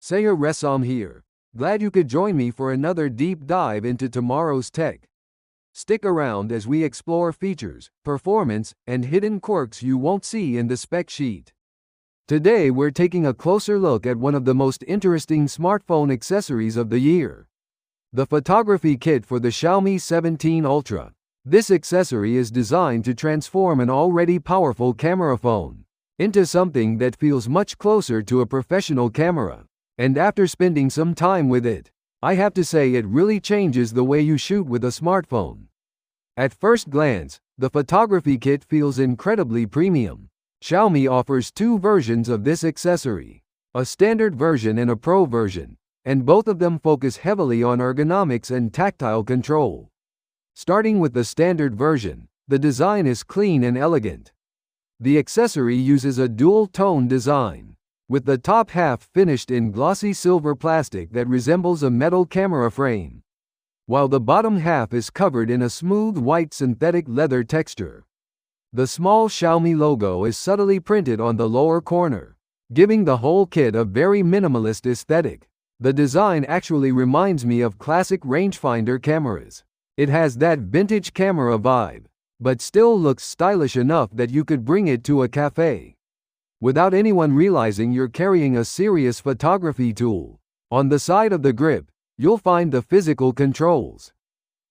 Sayer Ressam here. Glad you could join me for another deep dive into tomorrow's tech. Stick around as we explore features, performance, and hidden quirks you won't see in the spec sheet. Today we're taking a closer look at one of the most interesting smartphone accessories of the year. The photography kit for the Xiaomi 17 Ultra. This accessory is designed to transform an already powerful camera phone into something that feels much closer to a professional camera. And after spending some time with it, I have to say it really changes the way you shoot with a smartphone. At first glance, the photography kit feels incredibly premium. Xiaomi offers two versions of this accessory, a standard version and a pro version, and both of them focus heavily on ergonomics and tactile control. Starting with the standard version, the design is clean and elegant. The accessory uses a dual-tone design, with the top half finished in glossy silver plastic that resembles a metal camera frame, while the bottom half is covered in a smooth white synthetic leather texture. The small Xiaomi logo is subtly printed on the lower corner, giving the whole kit a very minimalist aesthetic. The design actually reminds me of classic rangefinder cameras. It has that vintage camera vibe, but still looks stylish enough that you could bring it to a cafe without anyone realizing you're carrying a serious photography tool. On the side of the grip, you'll find the physical controls.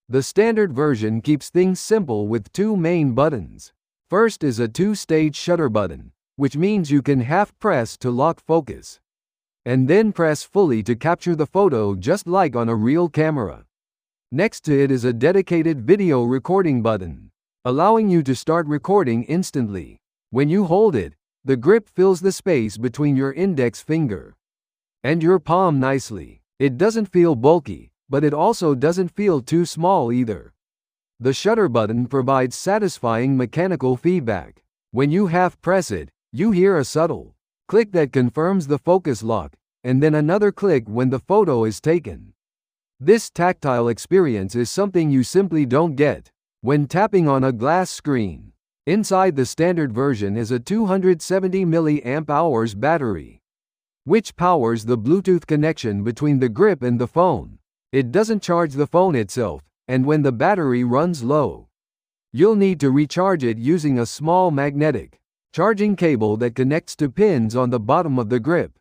The standard version keeps things simple with two main buttons. First is a two-stage shutter button, which means you can half press to lock focus, and then press fully to capture the photo just like on a real camera. Next to it is a dedicated video recording button, allowing you to start recording instantly. When you hold it, the grip fills the space between your index finger and your palm nicely. It doesn't feel bulky, but it also doesn't feel too small either. The shutter button provides satisfying mechanical feedback. When you half press it, you hear a subtle click that confirms the focus lock, and then another click when the photo is taken. This tactile experience is something you simply don't get when tapping on a glass screen. Inside the standard version is a 270 mAh battery, which powers the Bluetooth connection between the grip and the phone. It doesn't charge the phone itself, and when the battery runs low, you'll need to recharge it using a small magnetic charging cable that connects to pins on the bottom of the grip.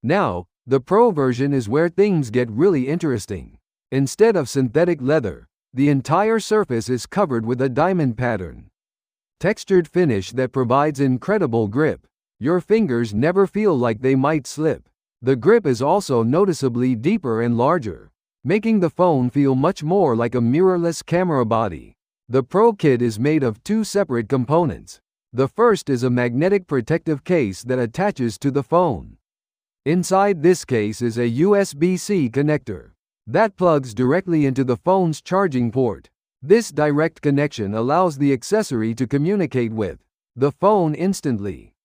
Now, the Pro version is where things get really interesting. Instead of synthetic leather, the entire surface is covered with a diamond pattern textured finish that provides incredible grip. Your fingers never feel like they might slip. The grip is also noticeably deeper and larger, making the phone feel much more like a mirrorless camera body. The Pro kit is made of two separate components. The first is a magnetic protective case that attaches to the phone. Inside this case is a USB-C connector that plugs directly into the phone's charging port. This direct connection allows the accessory to communicate with the phone instantly.